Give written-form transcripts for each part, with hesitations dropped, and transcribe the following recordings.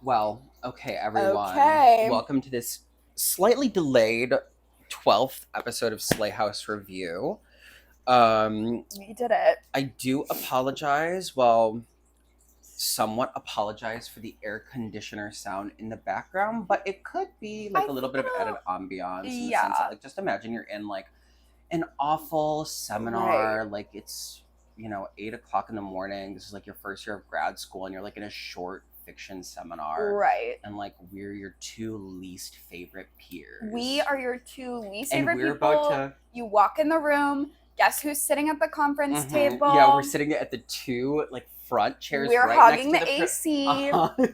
Well, okay, everyone. Okay. Welcome to this slightly delayed 12th episode of Slayhouse Review. We did it. I do apologize. Well, somewhat apologize for the air conditioner sound in the background, but it could be like I a little bit of think added it'll- ambiance in the sense that, Yeah. like, just imagine you're in like an awful seminar, like it's 8 o'clock in the morning. This is like your first year of grad school, and you're like in a short fiction seminar, Right. and like we're your two least favorite peers. We are your two least and favorite we're people. about to. You walk in the room. Guess who's sitting at the conference table? Yeah, we're sitting at the two like front chairs. We're right hogging next to the AC.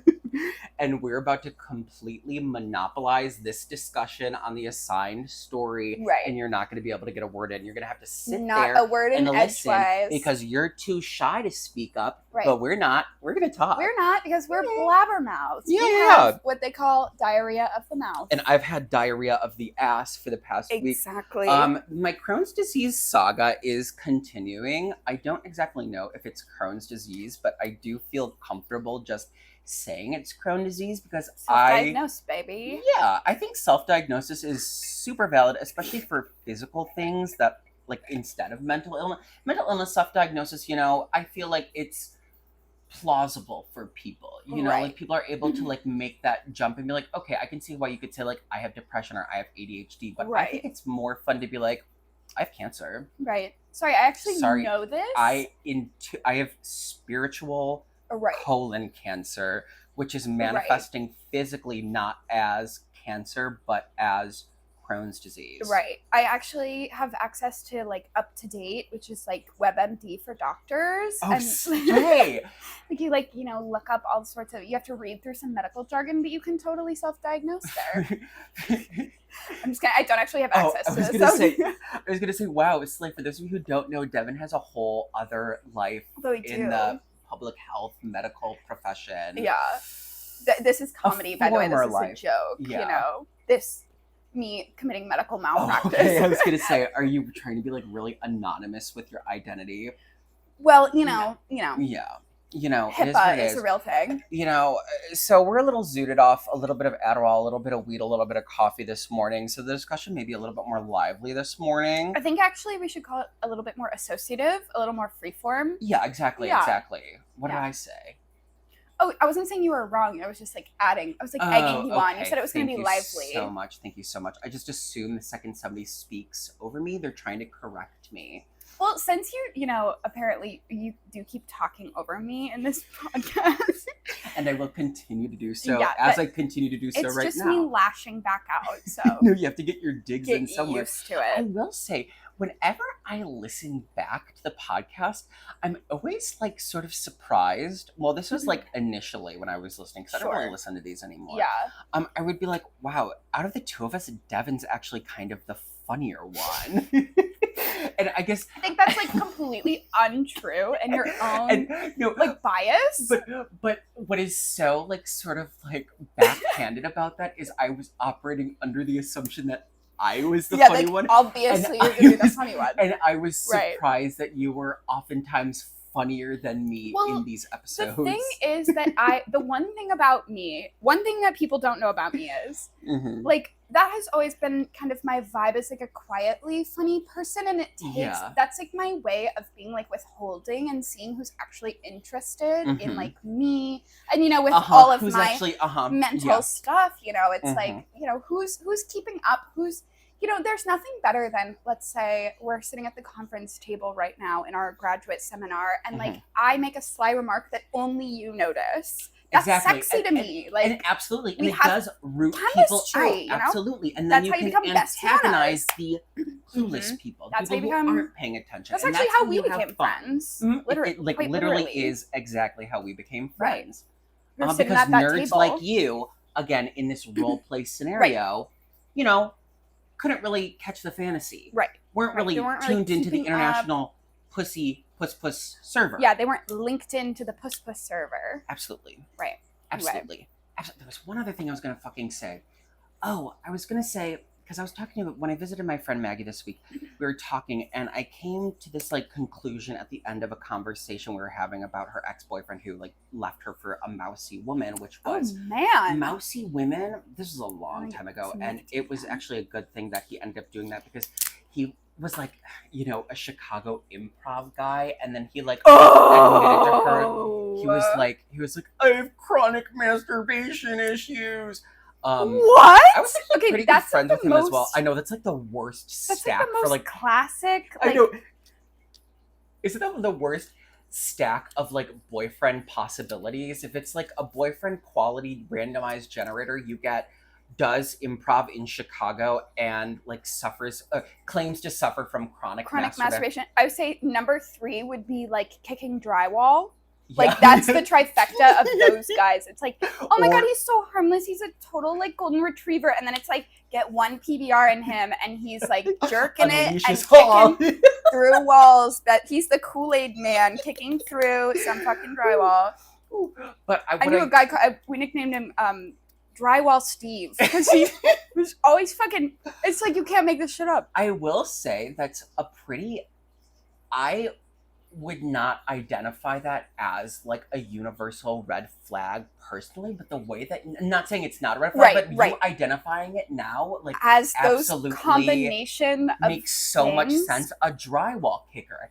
And we're about to completely monopolize this discussion on the assigned story. Right. And you're not going to be able to get a word in. You're going to have to sit Not there a word in and listen edgewise. because you're too shy to speak up. Right. But we're not. We're going to talk. We're not because we're blabbermouths. Yeah. We have what they call diarrhea of the mouth. And I've had diarrhea of the ass for the past week. Exactly. My Crohn's disease saga is continuing. I don't exactly know if it's Crohn's disease, but I do feel comfortable just saying it's Crohn's disease because Self-diagnosed, baby. Yeah, I think self-diagnosis is super valid, especially for physical things that, like, instead of mental illness self-diagnosis, I feel like it's plausible for people, Right. like people are able to like make that jump and be like, okay, I can see why you could say like I have depression or I have ADHD, but I think it's more fun to be like, I have cancer. Right. Sorry, I actually know this. I have spiritual colon cancer, which is manifesting physically not as cancer but as Crohn's disease. Right. I actually have access to like Up to Date, which is like WebMD for doctors. Oh, and hey. like you look up all sorts of. You have to read through some medical jargon, but you can totally self-diagnose there. I'm just kidding. I don't actually have access to this. I was gonna say, wow, it's like for those of you who don't know, Devin has a whole other life in the public health medical profession. Yeah. This is comedy, by the way. This is a joke. Yeah. This. Me committing medical malpractice. Okay, I was gonna say, are you trying to be like really anonymous with your identity? Well, Yeah. HIPAA is a real thing. So we're a little zooted off, a little bit of Adderall, a little bit of weed, a little bit of coffee this morning. So the discussion may be a little bit more lively this morning. I think actually we should call it a little bit more associative, a little more freeform. Yeah, exactly. What did I say? Oh, I wasn't saying you were wrong. I was just like adding. I was like egging you on. You said it was going to be lively. Thank you so much. I just assume the second somebody speaks over me, they're trying to correct me. Well, since apparently you do keep talking over me in this podcast. And I will continue to do so as I continue to do so right now. It's just me lashing back out, so. No, you have to get your digs in somewhere. Get used to it. I will say, whenever I listen back to the podcast, I'm always like sort of surprised. Well, this was like initially when I was listening, because I don't really listen to these anymore. Yeah. I would be like, wow, out of the two of us, Devin's actually kind of the funnier one. And I think that's like completely untrue and your own like bias. But what is so like sort of like backhanded about that is I was operating under the assumption that I was the funny one. Obviously, you're gonna be the funny one. And I was surprised that you were oftentimes funnier than me in these episodes. The thing is that the one thing that people don't know about me is like that has always been kind of my vibe as like a quietly funny person, and it takes that's like my way of being like withholding and seeing who's actually interested in like me, and with all of my mental stuff, it's like who's keeping up, who's there's nothing better than, let's say we're sitting at the conference table right now in our graduate seminar, and like I make a sly remark that only you notice. That's sexy to me. And absolutely. And it does root people out. Absolutely. And then you can antagonize the clueless people. That's people who aren't paying attention. That's actually how we became friends. Literally is exactly how we became friends. Right. Because nerds like you, again, in this role play scenario, couldn't really catch the fantasy. Right. Weren't really tuned into the international puss server. Yeah, they weren't linked into the puss server. Absolutely. Right. Absolutely. There was one other thing I was going to fucking say. Oh, I was going to say, because I was talking to when I visited my friend Maggie this week, we were talking, and I came to this like conclusion at the end of a conversation we were having about her ex-boyfriend who like left her for a mousy woman, which was mousy women. This was a long time ago, and it was actually a good thing that he ended up doing that because he was like, you know, a Chicago improv guy, and then he like admitted to her. He was like, I have chronic masturbation issues. What? I was actually pretty good friends with him as well. I know that's like the worst stack for like classic. I know. Isn't that the worst stack of like boyfriend possibilities? If it's like a boyfriend quality randomized generator, you get does improv in Chicago and like claims to suffer from chronic masturbation. I would say number 3 would be like kicking drywall. Like, that's the trifecta of those guys. It's like, oh my God, he's so harmless. He's a total, like, golden retriever. And then it's like, get one PBR in him, and he's, like, jerking it and kicking through walls. That he's the Kool-Aid man kicking through some fucking drywall. But I knew a guy, we nicknamed him Drywall Steve. Because he was always fucking, it's like, you can't make this shit up. I will say that's I would not identify that as like a universal red flag personally, but the way that, I'm not saying it's not a red flag, but you identifying it now like as those combination makes so much sense. A drywall kicker,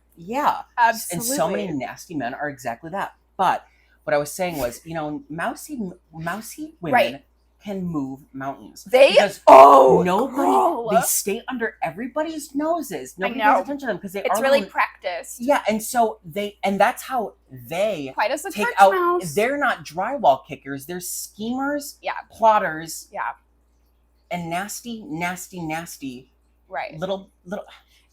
absolutely, and so many nasty men are exactly that. But what I was saying was, you know, mousy women can move mountains. They stay under everybody's noses. Nobody pays attention to them because it's really practiced. Yeah, and so that's how they quite as a take out. Mouse. They're not drywall kickers. They're schemers, plotters, and nasty. Right. Little.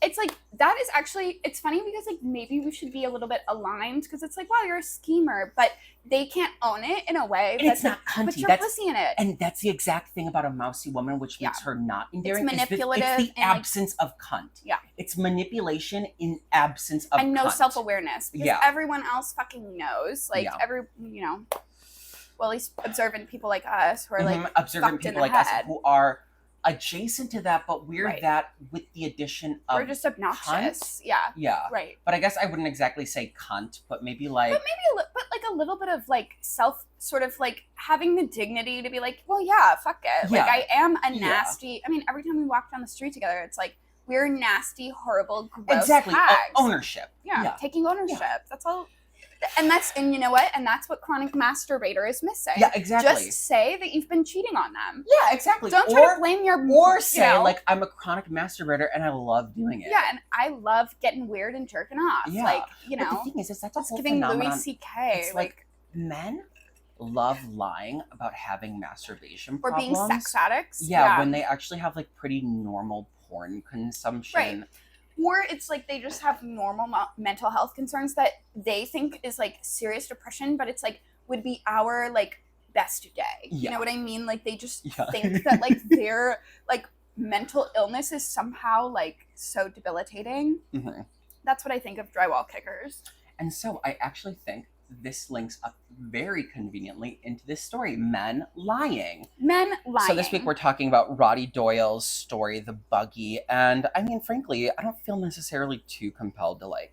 It's like, that is actually, it's funny because like maybe we should be a little bit aligned because it's like, wow, you're a schemer, but they can't own it in a way. It's not cunty. But you're pussy in it. And that's the exact thing about a mousy woman, which makes her not endearing. It's manipulative. It's the absence of cunt. Yeah. It's manipulation in absence of and no cunt. Self-awareness. Because everyone else fucking knows. Like, you know, well, at least observant people like us who are like, observant people like us who are adjacent to that, but we're that with the addition of we're just obnoxious. Cunt. Yeah. Right. But I guess I wouldn't exactly say cunt, but maybe like a little bit of like self, sort of like having the dignity to be like, well, yeah, fuck it. Like, I am a nasty. I mean, every time we walk down the street together, it's like, we're nasty, horrible, gross hags. Ownership. Yeah. Taking ownership. That's all. And you know what? And that's what chronic masturbator is missing. Yeah, exactly. Just say that you've been cheating on them. Yeah, exactly. Don't try to blame or say like, I'm a chronic masturbator and I love doing it. Yeah, and I love getting weird and jerking off. Yeah. Like, you know. But the thing is that's a whole giving phenomenon. Louis C.K. It's like men love lying about having masturbation or problems. being sex addicts. Yeah, when they actually have like pretty normal porn consumption. Right. Or it's like they just have normal mental health concerns that they think is like serious depression, but it's like would be our like best day. Yeah. You know what I mean? Like they just think that like their like mental illness is somehow like so debilitating. Mm-hmm. That's what I think of drywall kickers. And so I actually think this links up very conveniently into this story, men lying. So this week we're talking about Roddy Doyle's story, The Buggy, and I mean, frankly, I don't feel necessarily too compelled to like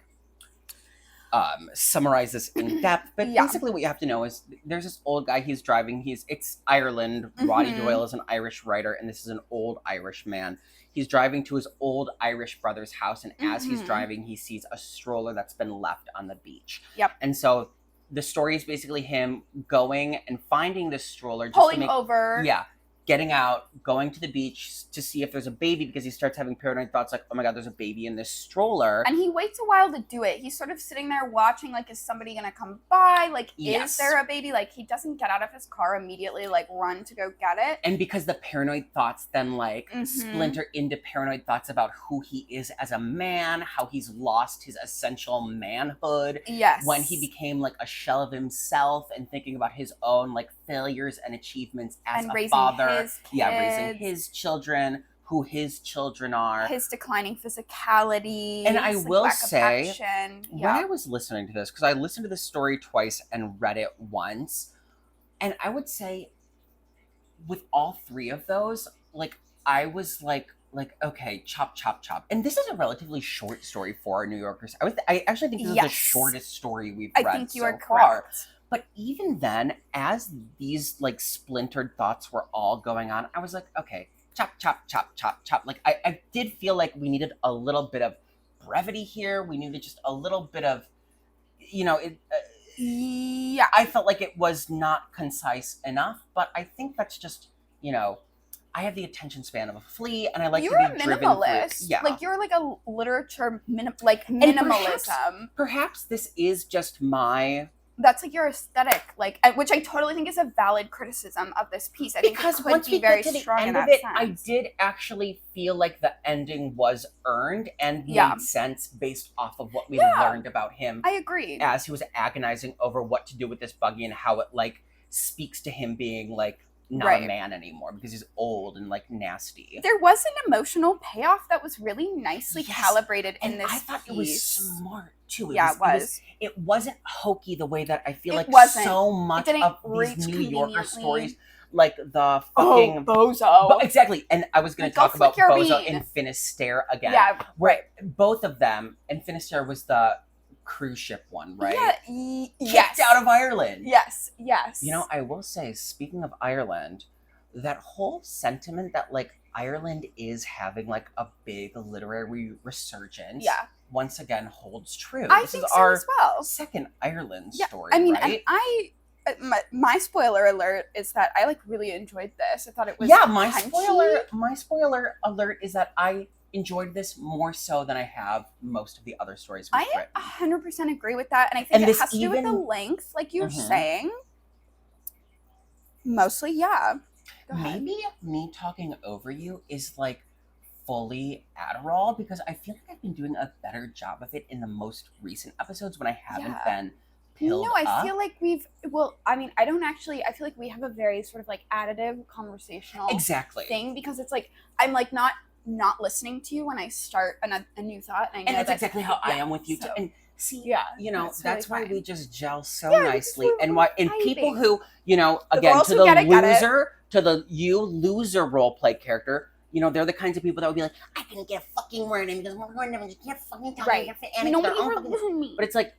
summarize this in depth, but basically what you have to know is there's this old guy, he's driving, it's Ireland, Roddy Doyle is an Irish writer, and this is an old Irish man. He's driving to his old Irish brother's house, and as he's driving, he sees a stroller that's been left on the beach. Yep. And so the story is basically him going and finding this stroller. Pulling over. Yeah. Getting out, going to the beach to see if there's a baby because he starts having paranoid thoughts like, oh my God, there's a baby in this stroller. And he waits a while to do it. He's sort of sitting there watching, like, is somebody going to come by? Like, is there a baby? Like, he doesn't get out of his car immediately, like, run to go get it. And because the paranoid thoughts then, like, splinter into paranoid thoughts about who he is as a man, how he's lost his essential manhood. Yes. When he became, like, a shell of himself and thinking about his own, like, failures and achievements as a father. Raising his children, who his children are. His declining physicality. And I will say, when I was listening to this, because I listened to this story twice and read it once, and I would say with all three of those, like, I was like, okay, chop, chop, chop. And this is a relatively short story for our New Yorkers. I actually think this is the shortest story we've read I think you are so far. correct. But even then, as these like splintered thoughts were all going on, I was like, okay, chop, chop, chop, chop, chop. Like I did feel like we needed a little bit of brevity here. We needed just a little bit of, yeah. I felt like it was not concise enough, but I think that's just, I have the attention span of a flea, and I like to be driven minimalist. Yeah, like you're like a literature minimalism. Perhaps this is just my. That's like your aesthetic, like, which I totally think is a valid criticism of this piece. I think because it could once be we very get to the strong end in of that it, sense. I did actually feel like the ending was earned and made sense based off of what we learned about him. I agree. As he was agonizing over what to do with this Buggy and how it like speaks to him being like not a man anymore because he's old and like nasty. There was an emotional payoff that was really nicely calibrated in this I thought piece. It was smart too. It was. It wasn't hokey the way that I feel like so much of these New Yorker stories, like the fucking Bozo. Exactly. And I was going to talk about Bozo and Finisterre again. Yeah, right. Both of them, and Finisterre was the cruise ship one, right? Yeah. Kicked out of Ireland. Yes. I will say, speaking of Ireland, that whole sentiment that like Ireland is having like a big literary resurgence. Yeah. Once again holds true. I think so as well. Second Ireland story. I mean, right? and my spoiler alert is that I like really enjoyed this. I thought it was my spoiler alert is that I enjoyed this more so than I have most of the other stories we've written. I 100% agree with that, and I think it has to do with the length, like you're saying. Mostly, yeah. Maybe me talking over you is like fully Adderall because I feel like I've been doing a better job of it in the most recent episodes when I haven't been pilled up. I feel like I feel like we have a very sort of like additive conversational thing because it's like I'm like not listening to you when I start a new thought, and that's exactly how I am with you too. And see, that's why we just gel so nicely, and people who again to the loser role play character. They're the kinds of people that would be like, I can get a fucking word in because we're going to you can't fucking tell me. Nobody will listen to me. But it's like,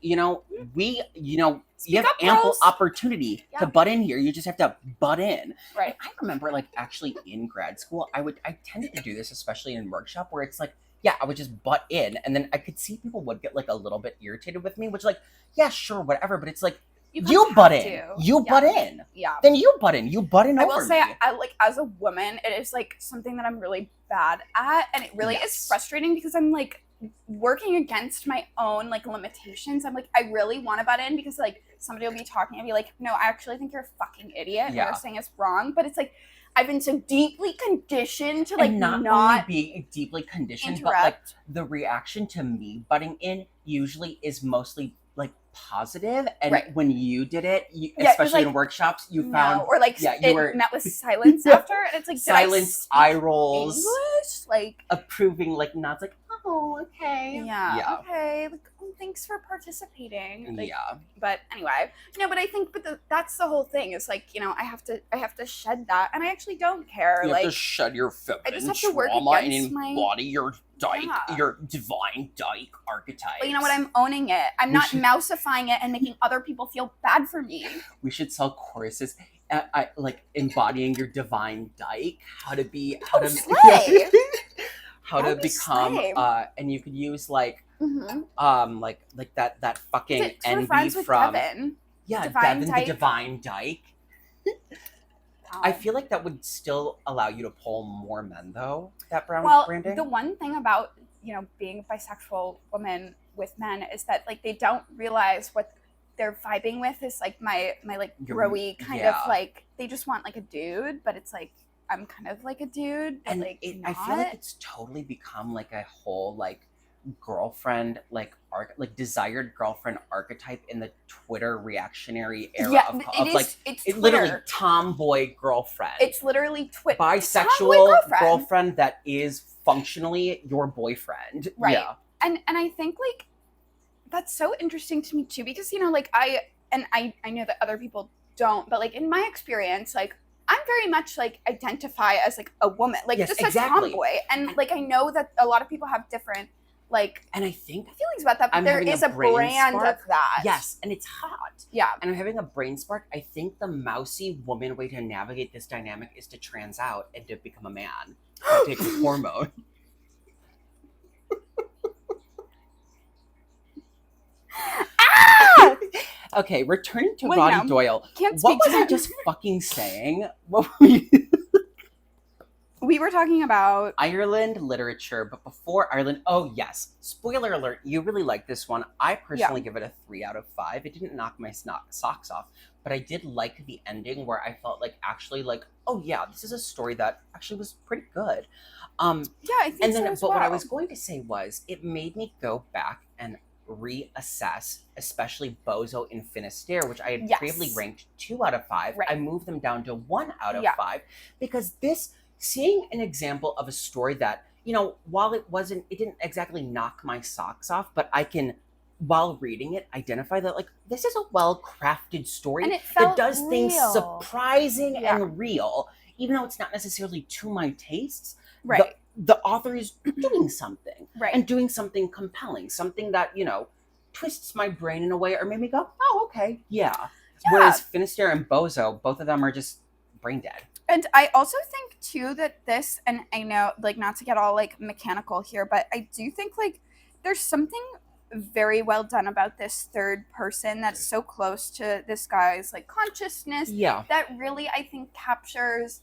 we, you have ample opportunity to butt in here. You just have to butt in. Right. And I remember like actually in grad school, I tended to do this, especially in workshop where it's like, I would just butt in and then I could see people would get like a little bit irritated with me, which like, sure, whatever. But it's like, you butt in. Butt in. Yeah. Then you butt in. You butt in over me. I will say, I like as a woman, it is like something that I'm really bad at, and it really is frustrating because I'm like working against my own like limitations. I'm like, I really want to butt in because like somebody will be talking and be like, no, I actually think you're a fucking idiot. And you're saying it's wrong, but it's like I've been so deeply conditioned to like not only being deeply conditioned, but like the reaction to me butting in usually is mostly like positive, and when you did it, especially in workshops, you found or like you were met with silence after, and it's like silence, eye rolls, English, like approving, like nods, like oh okay, okay, like thanks for participating, like, but anyway, but I think that's the whole thing is like I have to shed that, and I actually don't care. You like have to shed your feminine I just have to work trauma and embody my... your dyke, your divine dyke archetype. But you know what? I'm owning it. I'm not mousifying it and making other people feel bad for me. We should sell courses, like embodying your divine dyke, how to become, and you could use like, like that fucking envy from Devin. Devin the divine dyke. I feel like that would still allow you to pull more men, though. That branding. The one thing about being a bisexual woman with men is that like they don't realize what they're vibing with is like my like growy kind of like they just want like a dude, but it's like I'm kind of like a dude, but, and like I feel like it's totally become like a whole like girlfriend like desired girlfriend archetype in the Twitter reactionary era of it's literally tomboy girlfriend. It's literally bisexual girlfriend that is functionally your boyfriend. Right. Yeah. And I think like that's so interesting to me too because like I know that other people don't, but like in my experience, like I'm very much like identify as like a woman, like Yes, just exactly. a tomboy, and like I know that a lot of people have different like and I think feelings about that, but I'm there having is a a brain brand spark. of that. Yes, and it's hot. Yeah. And I'm having a brain spark. I think the mousy woman way to navigate this dynamic is to trans out and to become a man. To take the hormone. Ah! Okay, returning to Wait, Roddy no. Doyle. Can't What speak was to I him. just fucking saying? What were you... We were talking about Ireland literature, but before Ireland, oh yes, spoiler alert, you really like this one. I personally give it a 3 out of 5. It didn't knock my socks off, but I did like the ending where I felt like actually like, oh yeah, this is a story that actually was pretty good. Yeah, I think and then so as but well. what I was going to say was it made me go back and reassess, especially Bozo and Finisterre, which I had previously ranked 2 out of 5. Right. I moved them down to 1 out of Yeah. 5 because this, seeing an example of a story that, you know, while it didn't exactly knock my socks off, but I can, while reading it, identify that like this is a well-crafted story And it felt that does things real. surprising Yeah. and real, even though it's not necessarily to my tastes. Right. The author is doing something, Right. and doing something compelling, something that, you know, twists my brain in a way or made me go, oh, okay, yeah. Whereas Finisterre and Bozo, both of them are just brain dead. And I also think too that this, and I know like not to get all like mechanical here, but I do think like there's something very well done about this third person that's so close to this guy's like consciousness. Yeah. That really I think captures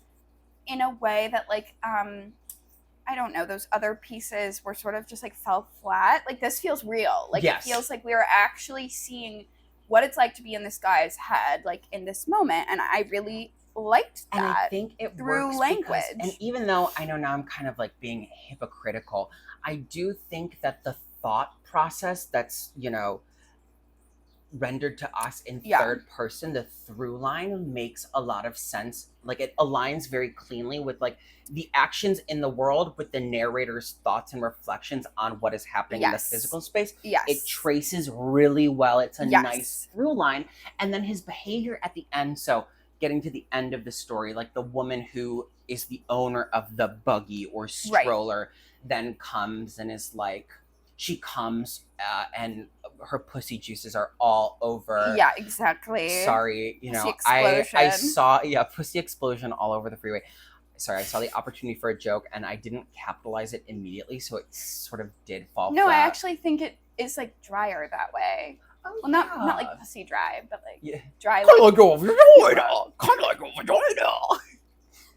in a way that like I don't know, those other pieces were sort of just like fell flat. Like this feels real. Like Yes. It feels like we are actually seeing what it's like to be in this guy's head, like in this moment. And I really liked that. And I think it through works language. And even though I know now I'm kind of like being hypocritical, I do think that the thought process that's, you know, rendered to us in third person, the through line makes a lot of sense. Like it aligns very cleanly with like the actions in the world with the narrator's thoughts and reflections on what is happening in the physical space. Yes. It traces really well. It's a nice through line. And then his behavior at the end. So getting to the end of the story, like the woman who is the owner of the buggy or stroller then comes and is like, she comes and her pussy juices are all over. Yeah, exactly. Sorry, you know, I saw, pussy explosion all over the freeway. Sorry, I saw the opportunity for a joke and I didn't capitalize it immediately, so it sort of did fall flat. I actually think it is like drier that way. Oh, well, not like pussy dry, but like dry. Kind of like a vagina. Kind of like a vagina.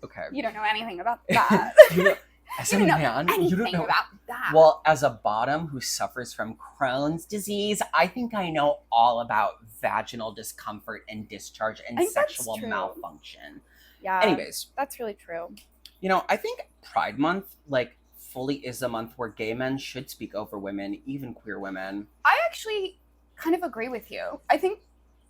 Okay. You don't know anything about that. You know, as a man, you don't know about that. Well, as a bottom who suffers from Crohn's disease, I think I know all about vaginal discomfort and discharge and sexual malfunction. Yeah. Anyways. That's really true. You know, I think Pride Month, like, fully is a month where gay men should speak over women, even queer women. I actually kind of agree with you. I think...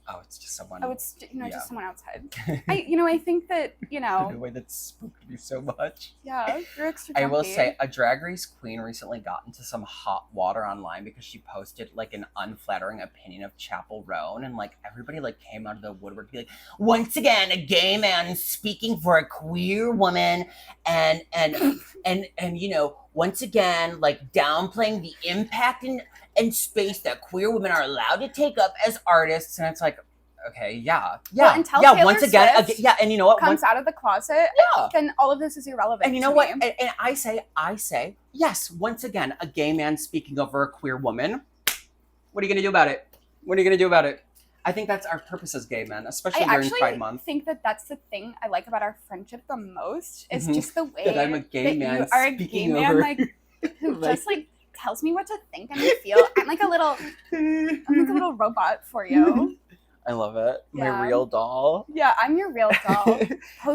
Oh, it's just someone... Oh, it's, just someone outside. I think that, In a way that spooked me so much. Yeah, you're extra jumpy. I will say, a Drag Race queen recently got into some hot water online because she posted, like, an unflattering opinion of Chapel Roan, and, like, everybody, like, came out of the woodwork to be like, once again, a gay man speaking for a queer woman, and you know, once again, like, downplaying the impact and space that queer women are allowed to take up as artists. And it's like, okay, well, until Taylor once again, Swift and you know what, comes out of the closet, then all of this is irrelevant. And you know what, and I say, yes, once again, a gay man speaking over a queer woman. What are you gonna do about it? What are you gonna do about it? I think that's our purpose as gay men, especially during Pride Month. I think that that's the thing I like about our friendship the most is just the way that I'm a gay man you are speaking a gay over, man, like, who just like tells me what to think and feel. I'm like a little robot for you. I love it. My real doll. Yeah, I'm your real doll.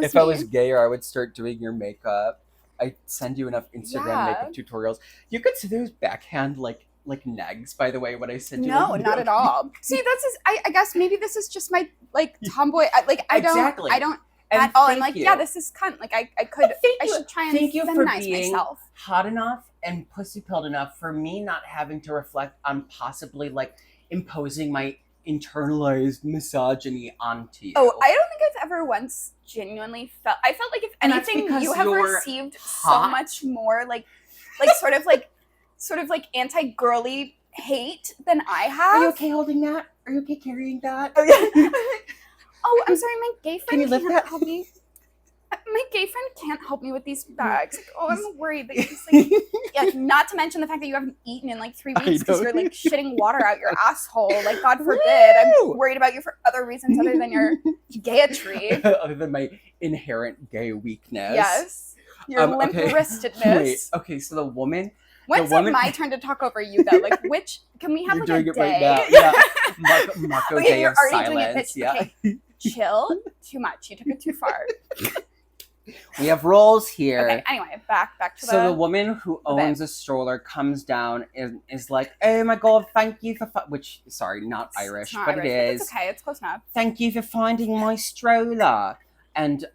If I was gayer, I would start doing your makeup. I send you enough Instagram makeup tutorials. You could see those backhand like negs, by the way, when I send you. No, not at all. See, I guess maybe this is just my like tomboy. I don't at all. I'm like, this is cunt. Like I should try and thank you for being myself. Hot enough and pussy pilled enough for me not having to reflect on possibly like imposing my internalized misogyny onto you. Oh, I don't think I've ever once genuinely felt. I felt like if anything, you have received so much more like sort of like anti-girly hate than I have. Are you okay holding that? Are you okay carrying that? Oh yeah. Oh, I'm sorry, my gay friend Can you lift can't that? help me. My gay friend can't help me with these bags. Like, oh, I'm worried that he's like, yeah. Not to mention the fact that you haven't eaten in like 3 weeks because you're like shitting water out your asshole. Like, God forbid. I'm worried about you for other reasons other than your gayetry. Other than my inherent gay weakness. Yes. Your limp-wristedness. Okay, so the woman. When's it my turn to talk over you though? Like, which can we have You're like doing a it day? right now. Yeah. Marco okay, day you're of already silence. doing it. Okay. Chill. Too much. You took it too far. We have roles here. Okay, anyway, back to So the woman who owns a stroller comes down and is like, oh my God, thank you for... which, sorry, not Irish, but Irish, it is. It's okay, it's close enough. Thank you for finding my stroller. And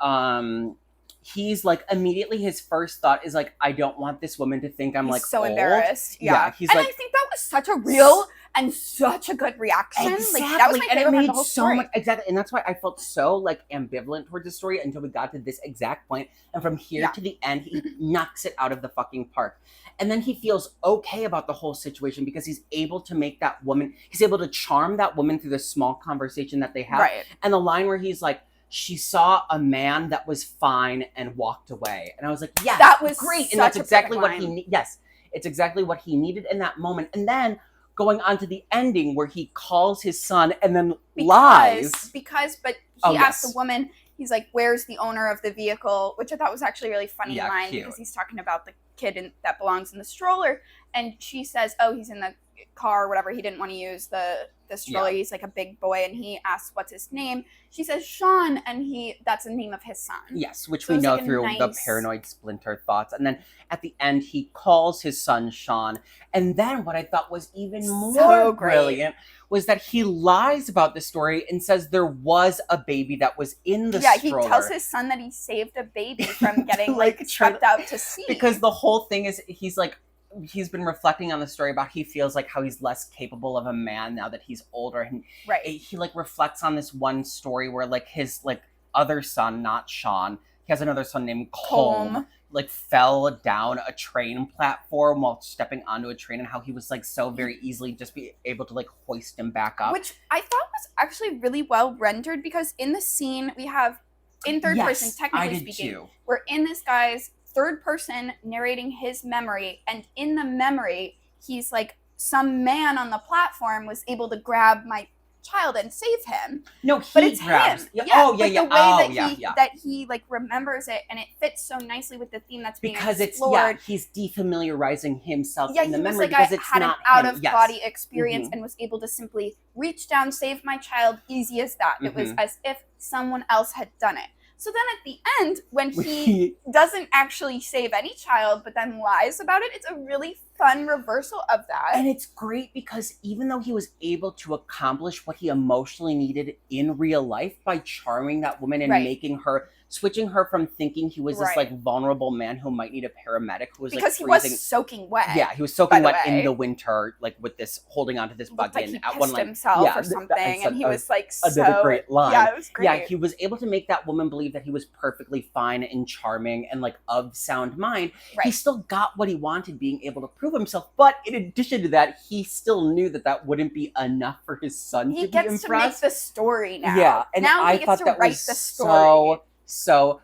he's like, immediately his first thought is like, I don't want this woman to think I'm like so old. Embarrassed. Yeah. He's and like, I think that was such a real and such a good reaction. Exactly. Like, that was my favorite part of the whole story. Exactly. And that's why I felt so like ambivalent towards the story until we got to this exact point. And from here to the end, he knocks it out of the fucking park. And then he feels okay about the whole situation because he's able to make that woman, he's able to charm that woman through the small conversation that they have. Right. And the line where he's like, she saw a man that was fine and walked away. And I was like, yeah, that was great. And that's exactly what he yes, it's exactly what he needed in that moment. And then going on to the ending where he calls his son and then lies. But he asked the woman, he's like, where's the owner of the vehicle? Which I thought was actually a really funny line because he's talking about the kid that belongs in the stroller. And she says, oh, he's in the car or whatever. He didn't want to use the stroller. He's like a big boy. And he asks, what's his name? She says, Sean. And that's the name of his son. Yes, which we know through the paranoid splinter thoughts. And then at the end, he calls his son Sean. And then what I thought was even more brilliant was that he lies about the story and says there was a baby that was in the stroller. He tells his son that he saved a baby from getting like chucked out to sea. Because the whole thing is he's like, he's been reflecting on the story about he feels like how he's less capable of a man now that he's older. And he like reflects on this one story where like his like other son, not Sean, he has another son named Colm, like fell down a train platform while stepping onto a train and how he was like so very easily just be able to like hoist him back up. Which I thought was actually really well rendered because in the scene we have in third person, technically speaking, we're in this guy's third person narrating his memory, and in the memory he's like, some man on the platform was able to grab my child and save him. No, but it's grabs. him. Yeah. Yeah. Oh yeah, yeah. The way that he like remembers it, and it fits so nicely with the theme that's being explored. Because he's defamiliarizing himself in the memory because it's had not an out of body experience and was able to simply reach down, save my child, easy as that. It was as if someone else had done it. So then at the end, when he doesn't actually save any child, but then lies about it, it's a really fun reversal of that. And it's great because even though he was able to accomplish what he emotionally needed in real life by charming that woman and making her, switching her from thinking he was this like vulnerable man who might need a paramedic who was because like freezing. He was soking wet. Yeah, he was soaking wet in the winter, like with this holding onto this buggy. Like he pissed himself or something, and he was like another great line. Yeah, it was great. Yeah, he was able to make that woman believe that he was perfectly fine and charming and like of sound mind. He still got what he wanted, being able to prove himself. But in addition to that, he still knew that wouldn't be enough for his son to be impressed. He gets to make the story now. Yeah, and now I thought that was so.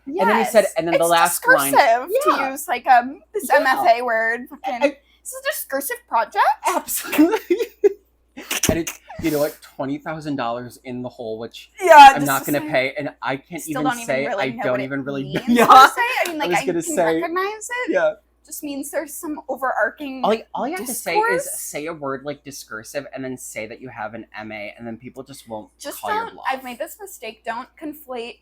Yes. And then he said, and then the last line. To use like this MFA word. This is a discursive project. Absolutely. And it's, you know what, $20,000 in the hole, which I'm not going to pay, and I can't even say I don't even really know. Yeah. I mean, like I can recognize it. Yeah. Just means there's some overarching all you have to say is say a word like discursive and then say that you have an MA, and then people just won't call your bluff. I've made this mistake. Don't conflate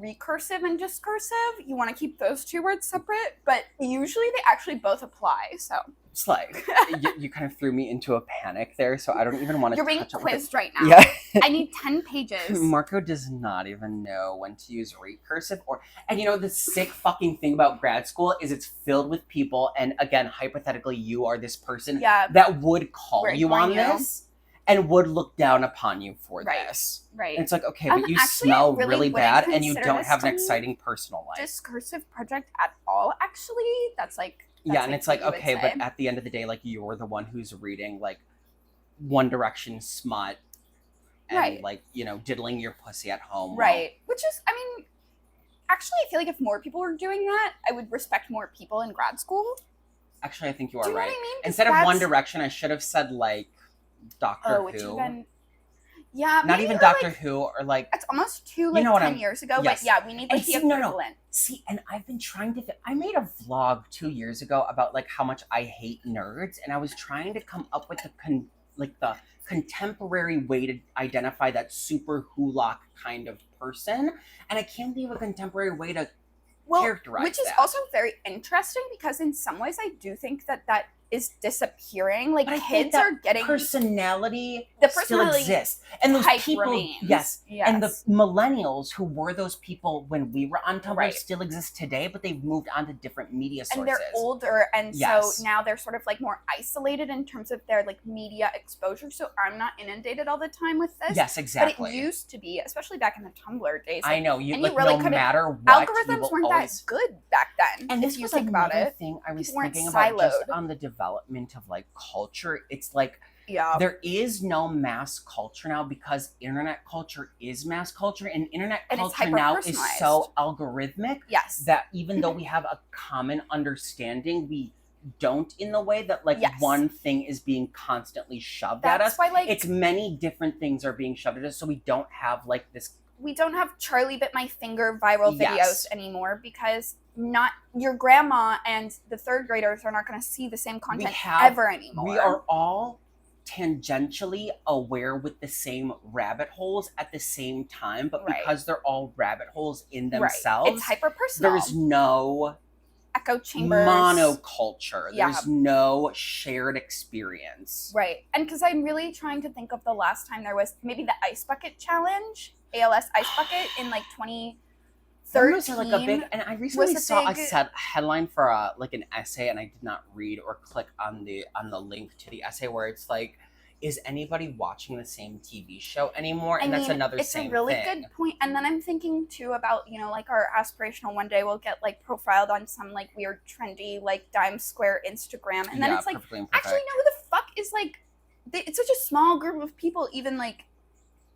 recursive and discursive. You want to keep those two words separate, but usually they actually both apply. So it's like you kind of threw me into a panic there, so I don't even want to. You're being quizzed right now. Yeah. I need 10 pages. Marco does not even know when to use recursive and you know the sick fucking thing about grad school is it's filled with people, and again, hypothetically, you are this person that would call you on this. and would look down upon you for Right. this. Right. And it's like, okay, but you actually, smell really really wouldn't bad and you consider don't this have an to be exciting personal life. discursive project at all, actually. That's yeah, and it's like, what you would okay, but say. at the end of the day, like, you're the one who's reading like One Direction smut and Right. like, you know, diddling your pussy at home. Right. Which is, I mean, actually, I feel like if more people were doing that, I would respect more people in grad school. Actually, I think you are Do you know right. what I mean? 'Cause Instead of that's- One Direction, I should have said like Doctor which Who. even, yeah, Not maybe, even or, Doctor like, Who, or like, it's almost too you like know what 10 I'm- years ago. yes. But yeah, we need like And the see, no, equivalent. See, and I've been trying to. I made a vlog 2 years ago about like how much I hate nerds, and I was trying to come up with the contemporary way to identify that super hulock kind of person, and I can't think of a contemporary way to characterize which is that. also very interesting because in some ways I do think that is disappearing. Like, But I think kids that are getting personality the still personality exists, and those type people, remains. yes, Yes. and the millennials who were those people when we were on Tumblr Right. still exist today, but they've moved on to different media sources. and they're older, and Yes. so now they're sort of like more isolated in terms of their like media exposure. So I'm not inundated all the time with this. Yes, exactly. But it used to be, especially back in the Tumblr days. I know you. and Like, you really no couldn't- matter what, algorithms you will weren't always... that good back then. And if this you was think about another it, thing I was people weren't thinking about just siloed. on the development of like culture. It's like yeah, there is no mass culture now because internet culture is mass culture, and internet And it's culture now is hyper-personalized. so algorithmic yes, that even though we have a common understanding, we don't in the way that like Yes. one thing is being constantly shoved at us. that's why like It's many different things are being shoved at us, so we don't have like this. we don't have Charlie bit my finger viral videos Yes. anymore because not your grandma and the third graders are not going to see the same content have- ever anymore. We are all tangentially aware with the same rabbit holes at the same time, but Right. because they're all rabbit holes in Right. themselves, It's hyper personal. there's no echo chambers. monoculture. Yeah. There's no shared experience. Right. And because I'm really trying to think of the last time there was maybe the ice bucket challenge, ALS ice bucket in like 2013. Those are like a big, and I recently a saw big- a headline for like an essay, and I did not read or click on the link to the essay where it's like, is anybody watching the same TV show anymore? And that's another it's same a really thing. good point. And then I'm thinking too about, you know, like our aspirational one day we'll get like profiled on some like weird trendy like Dime Square Instagram, and then Yeah, it's like, perfectly imperfect. actually no, who the fuck is like it's such a small group of people even like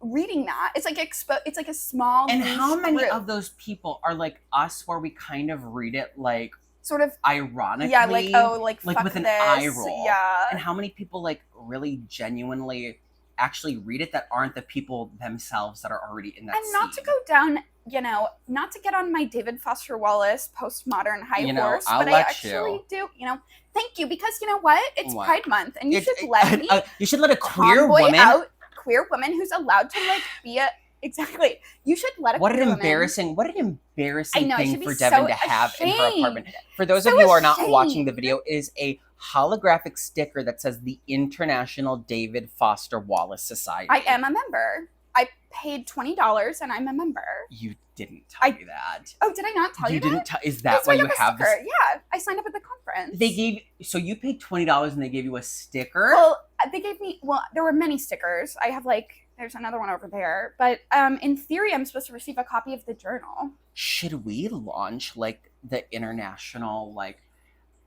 reading that. It's like it's like a small And niche how many group. of those people are like us, where we kind of read it like sort of ironically? yeah, like oh like like fuck with an this. eye roll. Yeah. And how many people like really genuinely actually read it that aren't the people themselves that are already in that And not to scene? go down, you know, not to get on my David Foster Wallace postmodern high You know, horse, I'll but I let actually do, you know, thank you, because you know what? It's What? Pride Month, and you It's- should let me you should let a queer tomboy woman. out, queer woman who's allowed to like be a exactly. You should let a What an queer woman- embarrassing I know, I thing should be for Devin so to have in her ashamed. apartment. For those of So you who are not ashamed. watching the video, it is a holographic sticker that says the International David Foster Wallace Society. I am a member. I paid $20 and I'm a member. You didn't tell me that. Oh, did I not tell you, didn't that? tell. Is They that why signed you up a have this? sticker. Yeah, I signed up at the conference. They gave, so you paid $20 and they gave you a sticker? Well, they gave me, well, there were many stickers. I have like, there's another one over there. But in theory, I'm supposed to receive a copy of the journal. Should we launch like the international, like,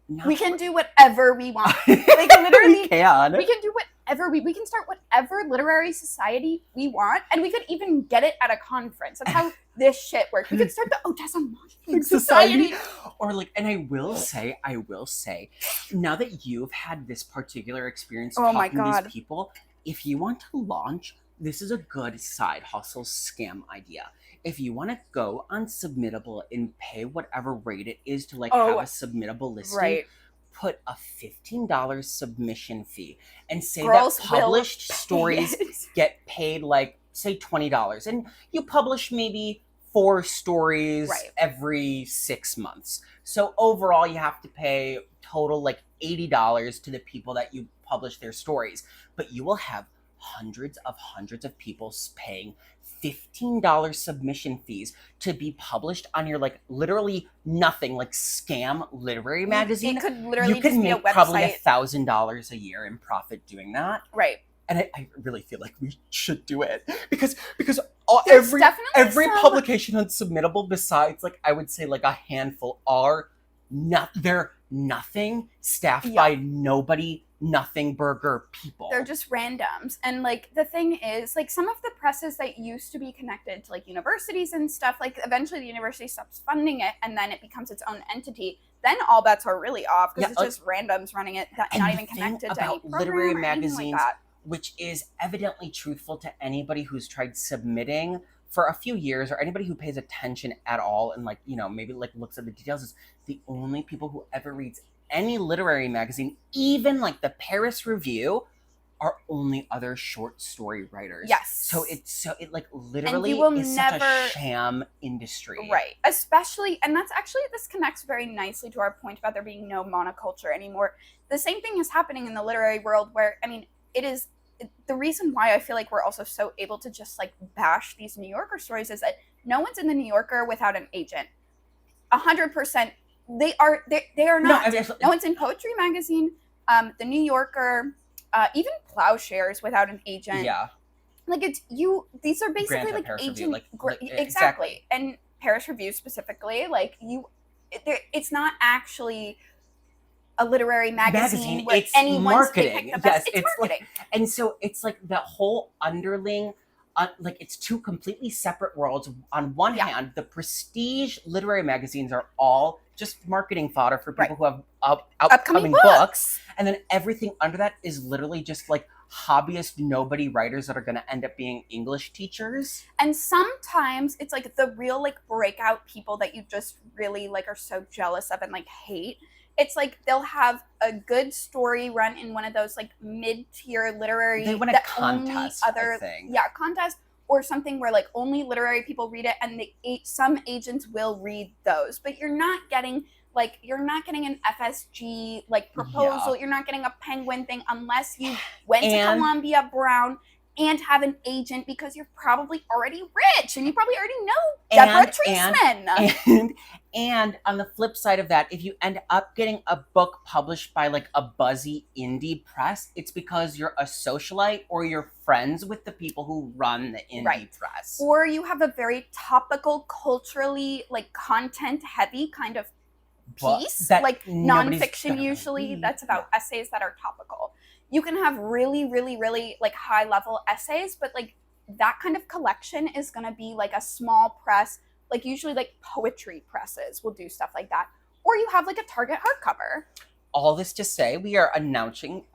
not We can do whatever we want. Like literally, we can. we can do whatever we can start whatever literary society we want, and we could even get it at a conference. That's how this shit works. We could start the Odessa Modeling Society. Or like, and I will say, now that you've had this particular experience Oh my talking to God. these people, if you want to launch, this is a good side hustle scam idea. If you want to go on Submittable and pay whatever rate it is to like Oh, have a submittable listing, Right. put a $15 submission fee and say Girls that will published pay stories it. get paid like say $20, and you publish maybe 4 stories Right. every 6 months. So overall you have to pay total like $80 to the people that you publish their stories, but you will have hundreds of people paying $15 submission fees to be published on your like literally nothing, like scam literary magazine. It could literally You could just be a make probably website. $1,000 a year in profit doing that. Right. and I really feel like we should do it because There's every definitely some- publication that's submittable besides like I would say like a handful are they're nothing, staffed Yeah. by nobody, nothing burger people. They're just randoms. And like the thing is, like some of the presses that used to be connected to like universities and stuff, like eventually the university stops funding it and then it becomes its own entity. Then all bets are really off because it's just randoms running it, not and even the thing connected to any about program literary or anything magazines, like that. which is evidently truthful to anybody who's tried submitting for a few years, or anybody who pays attention at all and like, you know, maybe like looks at the details, is the only people who ever reads any literary magazine, even like the Paris Review, are only other short story writers. Yes. So it like literally is such a sham industry. Right. Especially, and that's actually, this connects very nicely to our point about there being no monoculture anymore. The same thing is happening in the literary world where, I mean, it is, the reason why I feel like we're also so able to just like bash these New Yorker stories is that no one's in the New Yorker without an agent. 100%. They are not. No one's in Poetry Magazine, the New Yorker, even Plowshares without an agent. Yeah. Like it's you. These are basically like agent. Exactly. And Paris Review specifically, like it's not actually a literary magazine where it's anyone's marketing. Yes, it's marketing. Like, and so it's like the whole underling. Like it's two completely separate worlds. On one hand, the prestige literary magazines are all just marketing fodder for people who have upcoming books, and then everything under that is literally just like hobbyist nobody writers that are going to end up being English teachers. And sometimes it's like the real like breakout people that you just really like are so jealous of and like hate. It's like they'll have a good story run in one of those like mid-tier literary. They win a contest, I think. Yeah, contest or something where like only literary people read it, and some agents will read those. But you're not getting an FSG like proposal. Yeah. You're not getting a Penguin thing unless you went to Columbia Brown and have an agent, because you're probably already rich and you probably already know Deborah Treisman. And on the flip side of that, if you end up getting a book published by like a buzzy indie press, it's because you're a socialite or you're friends with the people who run the indie press. Or you have a very topical, culturally like content heavy kind of piece, like nonfiction usually, that's about essays that are topical. You can have really, really, really like high level essays, but like that kind of collection is going to be like a small press, like usually like poetry presses will do stuff like that. Or you have like a Target hardcover. All this to say, we are announcing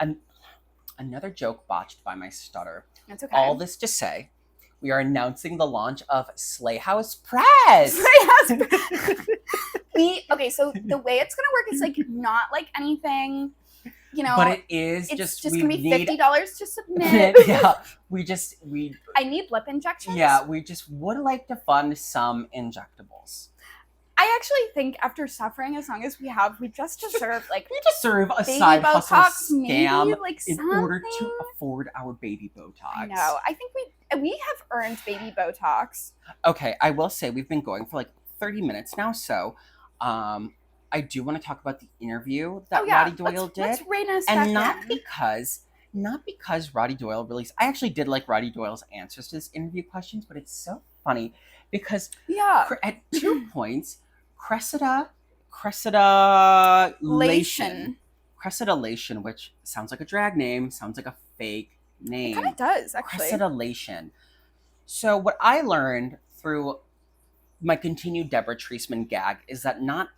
another joke botched by my stutter. That's okay. All this to say, we are announcing the launch of Slayhouse Press. Slayhouse Press. Okay, so the way it's going to work is like not like anything, you know, but it is it's just gonna be $50 to submit. Yeah, I need lip injections. Yeah, we just would like to fund some injectables. I actually think after suffering as long as we have, we just deserve like a side hustle scam maybe, like, in order to afford our baby Botox. I know. I think we have earned baby Botox. Okay, I will say we've been going for like 30 minutes now, so I do want to talk about the interview that Roddy Doyle did. Let's rein us and back not because Roddy Doyle released. I actually did like Roddy Doyle's answers to this interview questions, but it's so funny because at 2 points, Cressida Lation, which sounds like a drag name, sounds like a fake name. It kind of does, actually. Cressida Lation. So what I learned through my continued Deborah Treisman gag is that not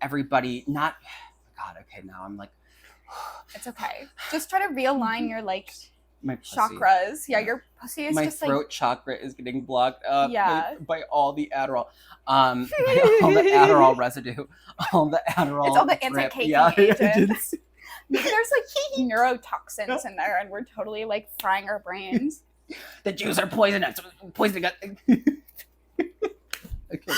everybody, God, okay, now I'm like... It's okay. Just try to realign your, like, my pussy. Chakras. Yeah, your pussy is just like... My throat chakra is getting blocked up by all the Adderall. By all the Adderall residue. All the Adderall... It's all the anti-caking agents. There's, like, neurotoxins in there, and we're totally, like, frying our brains. The Jews are poisoning us. Okay.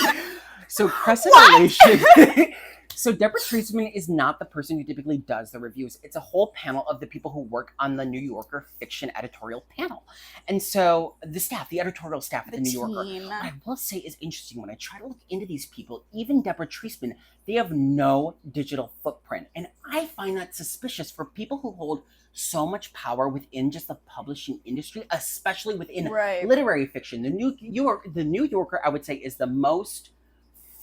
So Cressida Lation... So Deborah Treisman is not the person who typically does the reviews. It's a whole panel of the people who work on the New Yorker fiction editorial panel. And so the editorial staff at the New Yorker, what I will say is interesting, when I try to look into these people, even Deborah Treisman, they have no digital footprint. And I find that suspicious for people who hold so much power within just the publishing industry, especially within literary fiction. The New Yorker, I would say, is the most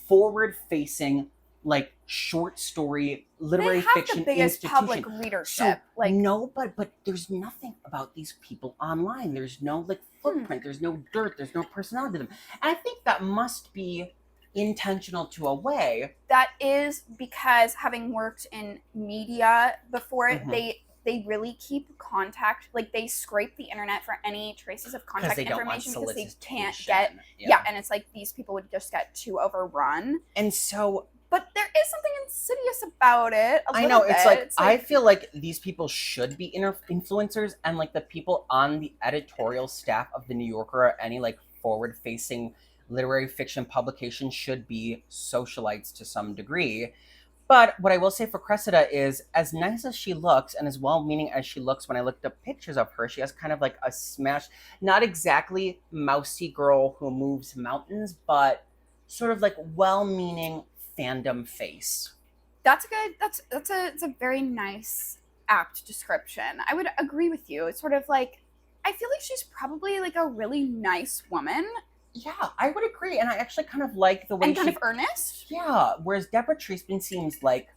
forward-facing, like, short story literary fiction the biggest institution. Public readership. So, but there's nothing about these people online. There's no like footprint. There's no dirt. There's no personality to them. And I think that must be intentional to a way. That is because, having worked in media before, they really keep contact, like they scrape the internet for any traces of contact information because they can't get, and it's like these people would just get too overrun. And so, but there is something insidious about it. I know, it's like, I feel like these people should be influencers, and like the people on the editorial staff of the New Yorker or any like forward-facing literary fiction publication should be socialites to some degree. But what I will say for Cressida is, as nice as she looks and as well-meaning as she looks, when I looked up pictures of her, she has kind of like a smashed, not exactly mousy girl who moves mountains, but sort of like well-meaning fandom face. That's a very nice, apt description. I would agree with you. It's sort of like, I feel like she's probably like a really nice woman. Yeah, I would agree, and I actually kind of like the way and kind of earnest. Yeah, whereas Deborah Treisman seems like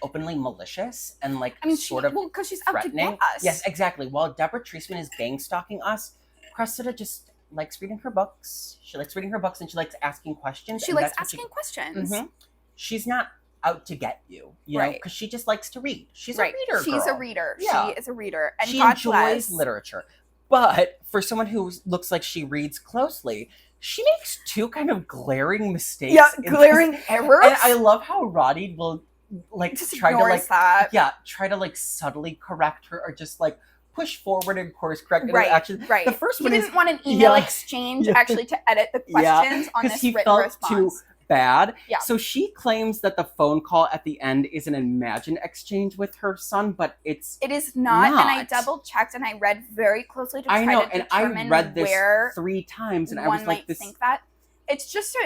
openly malicious and like sort of because she's threatening. Out to get us. Yes, exactly. While Deborah Treisman is gang stalking us, Cressida just likes reading her books. She likes reading her books and she likes asking questions. She likes asking questions. Mm-hmm. She's not out to get you, know, because she just likes to read. She's a reader. She's girl. a reader. Yeah. She is a reader, and she God enjoys bless. literature. But for someone who looks like she reads closely, she makes two kind of glaring mistakes. Yeah, glaring errors. And I love how Roddy will like just try to like try to like subtly correct her or just like push forward and course correct. And right. Actually, right. The first one he didn't want an email exchange actually to edit the questions on this he written felt response. Too bad. Yeah. So she claims that the phone call at the end is an imagined exchange with her son, but it is not. And I double checked and I read very closely to try to determine I read this where 3 times and I was like, think that. It's just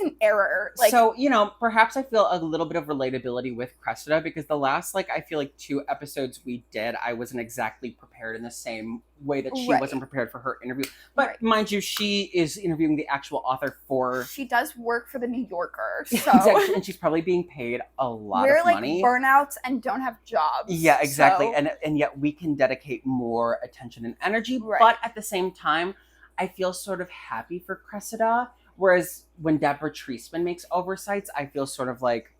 an error. Like, so, perhaps I feel a little bit of relatability with Cressida because the last, I feel like 2 episodes we did, I wasn't exactly prepared in the same way that she wasn't prepared for her interview. But mind you, she is interviewing the actual author for... She does work for the New Yorker, so... Exactly, and she's probably being paid a lot of money. We're burnouts and don't have jobs. Yeah, exactly. So... And yet we can dedicate more attention and energy. Right. But at the same time, I feel sort of happy for Cressida. Whereas when Deborah Treisman makes oversights, I feel sort of like,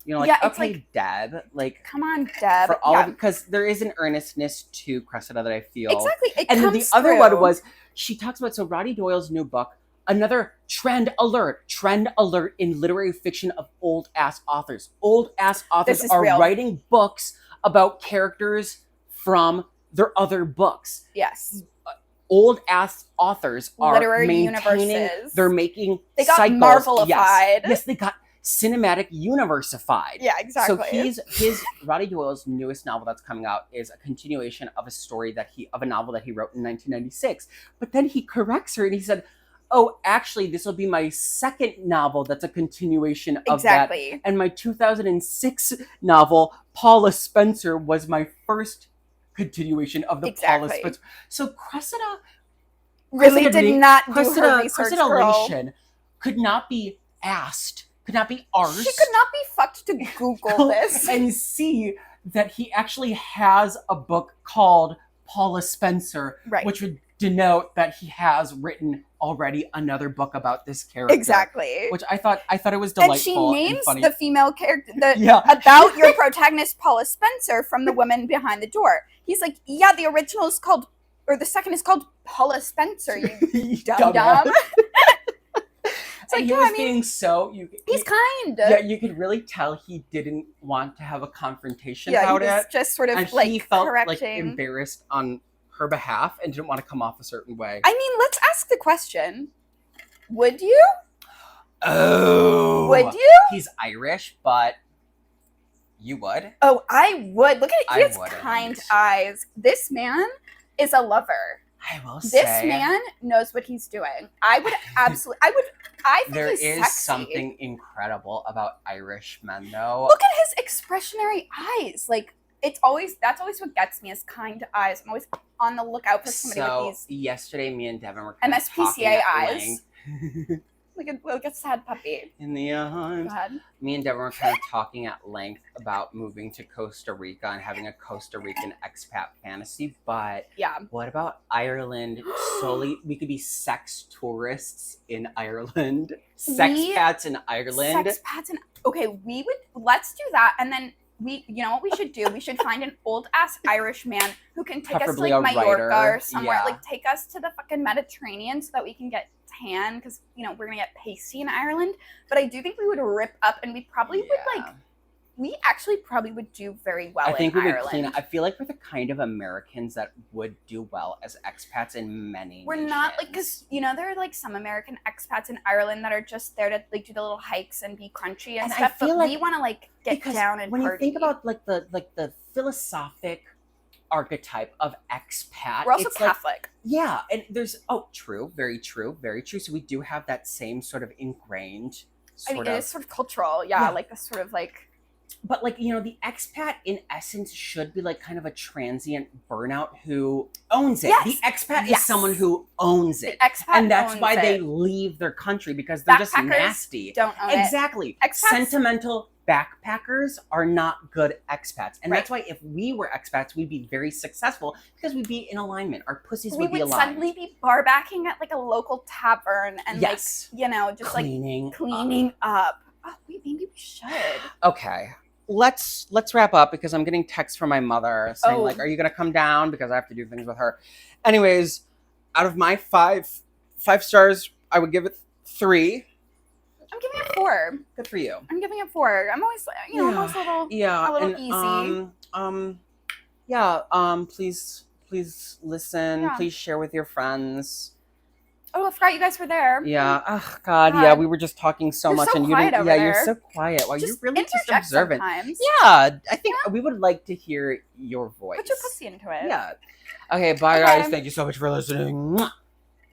okay, Deb, come on, Deb, for all of it, because there is an earnestness to Cressida that I feel exactly. And then the other one was she talks about Roddy Doyle's new book, another trend alert in literary fiction of old ass authors. Old ass authors are writing books about characters from their other books. Yes. Old ass authors are literary universes. They're making they got cycles. Marvelified. Yes, they got cinematic universified. Yeah, exactly. So his Roddy Doyle's newest novel that's coming out is a continuation of a novel that he wrote in 1996. But then he corrects her and he said, "Oh, actually, this will be my second novel that's a continuation of that. And my 2006 novel, Paula Spencer, was my first continuation of the Paula Spencer." So Cressida really did not do her research, Cressida Lation could not be asked, could not be arsed. She could not be fucked to Google this. And see that he actually has a book called Paula Spencer, which would denote that he has written already another book about this character. Exactly. Which I thought it was delightful. And she names funny. the female character about your protagonist, Paula Spencer, from The Woman Behind the Door. He's like, yeah, the original is called, or the second is called Paula Spencer, you dumb. It's like, he was being so... he's kind. Yeah, you could really tell he didn't want to have a confrontation about it. Just sort of and he felt embarrassed on her behalf and didn't want to come off a certain way. I mean, let's ask the question. Would you? Oh. Would you? He's Irish, but you would? Oh, I would. Look at it. He has wouldn't. kind eyes. This man is a lover. I will say. This man knows what he's doing. I would absolutely. I think there he's is sexy. something incredible about Irish men, though. Look at his expressionary eyes. Like, that's always what gets me is kind eyes. I'm always on the lookout for somebody with these. Yesterday, me and Devin were kind of MSPCA eyes. length. like a sad puppy. In the Go ahead. Me and Devin were kind of talking at length about moving to Costa Rica and having a Costa Rican expat fantasy. But yeah, what about Ireland? Solely, we could be sex tourists in Ireland. Sexpats in Ireland. Okay, let's do that, and then you know what we should do? We should find an old ass Irish man who can take us to like Mallorca or somewhere. Yeah. Like take us to the fucking Mediterranean so that we can get tan because we're gonna get pasty in Ireland. But I do think we would rip up, and we probably we actually probably would do very well. I think we would clean up. I feel like we're the kind of Americans that would do well as expats in many. We're not like because there are like some American expats in Ireland that are just there to like do the little hikes and be crunchy and stuff. But we want to like get down and when party. You think about like the philosophic archetype of expat, we're also Catholic. Yeah, and there's true, very true, very true. So we do have that same sort of ingrained. It is sort of cultural, yeah. Like this sort of like. But like the expat in essence should be like kind of a transient burnout who owns it. Yes. The expat is someone who owns it, and that's why they leave their country because they're just nasty. Don't own exactly. It. Sentimental backpackers are not good expats, and that's why if we were expats, we'd be very successful because we'd be in alignment. Our pussies would be aligned. We would suddenly be bar backing at like a local tavern and just cleaning up. Oh, maybe we should. Okay. Let's wrap up because I'm getting texts from my mother saying like, are you going to come down? Because I have to do things with her. Anyways, out of my five stars, I would give it 3. I'm giving it 4. Good for you. I'm giving it 4. I'm always, I'm always a little easy. Please listen. Yeah. Please share with your friends. Oh, I forgot you guys were there. Yeah. Oh, God. Yeah, we were just talking so much, and you didn't. Yeah, you're so quiet. Wow, you're really just observant. Sometimes. Yeah, I think we would like to hear your voice. Put your pussy into it. Yeah. Okay. Bye, guys. Thank you so much for listening.